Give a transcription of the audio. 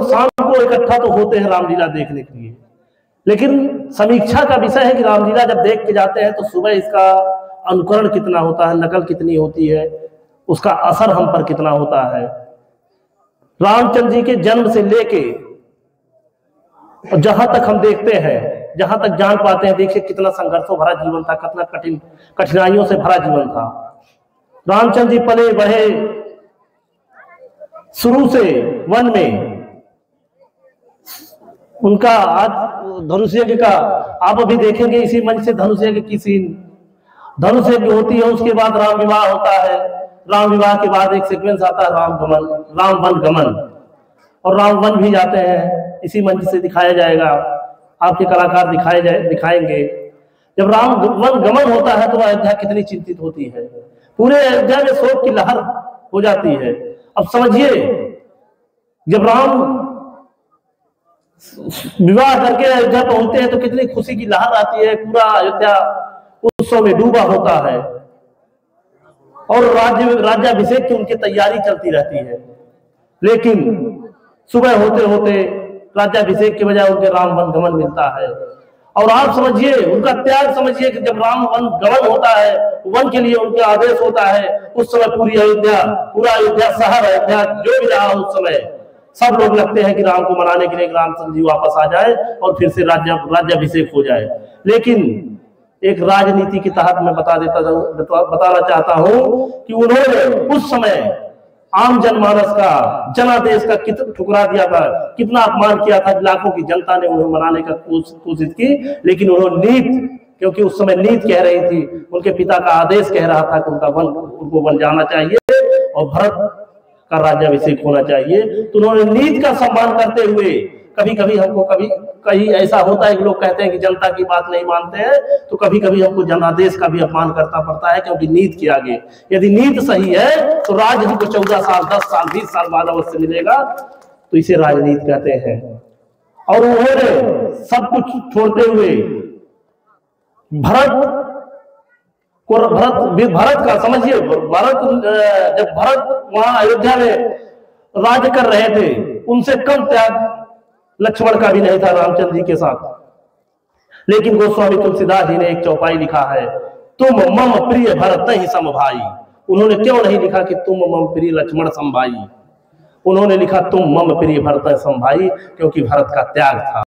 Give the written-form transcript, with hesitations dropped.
लोग शाम को इकट्ठा तो होते हैं रामलीला देखने के लिए, लेकिन समीक्षा का विषय है कि रामलीला जब देख के जाते हैं तो सुबह इसका अनुकरण कितना होता है, नकल कितनी होती है, उसका असर हम पर कितना होता है। रामचंद्र जी के जन्म से लेके और जहां तक हम देखते हैं, जहां तक जान पाते हैं, देखिए कितना संघर्षों भरा जीवन था, कितना कठिनाइयों से भरा जीवन था। रामचंद्र जी पले बढ़े शुरू से वन में, उनका आज धनुष यज्ञ का आप अभी देखेंगे इसी मंच से धनुष यज्ञ की सीन, धनुष यज्ञ होती है, उसके बाद राम विवाह होता है, राम विवाह के बाद एक सीक्वेंस आता है राम वन गमन, और राम वन भी जाते हैं, इसी मंच से दिखाया जाएगा, आपके कलाकार दिखाएंगे। जब राम वन गमन होता है तो अयोध्या कितनी चिंतित होती है, पूरे अयोध्या में शोक की लहर हो जाती है। अब समझिए जब राम विवाह करके अयोध्या पहुंचते हैं तो कितनी खुशी की लहर आती है, पूरा अयोध्या उत्सव में डूबा होता है, और राज्याभिषेक की उनकी तैयारी चलती रहती है। लेकिन सुबह होते होते राज्याभिषेक के बजाय उनके राम वन गमन मिलता है, और आप समझिए उनका त्याग समझिए कि जब राम वन गमन होता है, वन के लिए उनका आदेश होता है, उस समय पूरा अयोध्या शहर, अयोध्या जो भी रहा उस समय सब लोग लगते हैं कि राम को मनाने के लिए रामचंद्र जी वापस आ जाए और फिर से राज्याभिषेक हो जाए। लेकिन एक राजनीति के तहत मैं बताना चाहता हूं कि उन्होंने उस समय आम जनमानस का, जनादेश का कितना ठुकरा दिया था, कितना अपमान किया था। लाखों की जनता ने उन्हें मनाने का कोशिश की, लेकिन उन्होंने नीत, क्योंकि उस समय नीत कह रही थी, उनके पिता का आदेश कह रहा था कि उनको वन जाना चाहिए और भरत का राज्याभिषेक होना चाहिए, तो उन्होंने नीत का सम्मान करते हुए, कभी कभी ऐसा होता है कि लोग कहते हैं कि जनता की बात नहीं मानते हैं, तो कभी कभी हमको जनादेश का भी अपमान करना पड़ता है, क्योंकि नीत के आगे यदि नीत सही है तो राज हमको 14 साल 10 साल 20 साल बाद अवश्य मिलेगा, तो इसे राजनीति कहते हैं। और उन्होंने सब कुछ छोड़ते हुए भरत का समझिए, जब भरत वहां अयोध्या में राज्य कर रहे थे, उनसे कम त्याग लक्ष्मण का भी नहीं था रामचंद्र जी के साथ। लेकिन गोस्वामी तुलसीदास जी ने एक चौपाई लिखा है, तुम मम प्रिय भरत ही सम भाई। उन्होंने क्यों नहीं लिखा कि तुम मम प्रिय लक्ष्मण सम भाई, उन्होंने लिखा तुम मम प्रिय भरत सम भाई, क्योंकि भरत का त्याग था।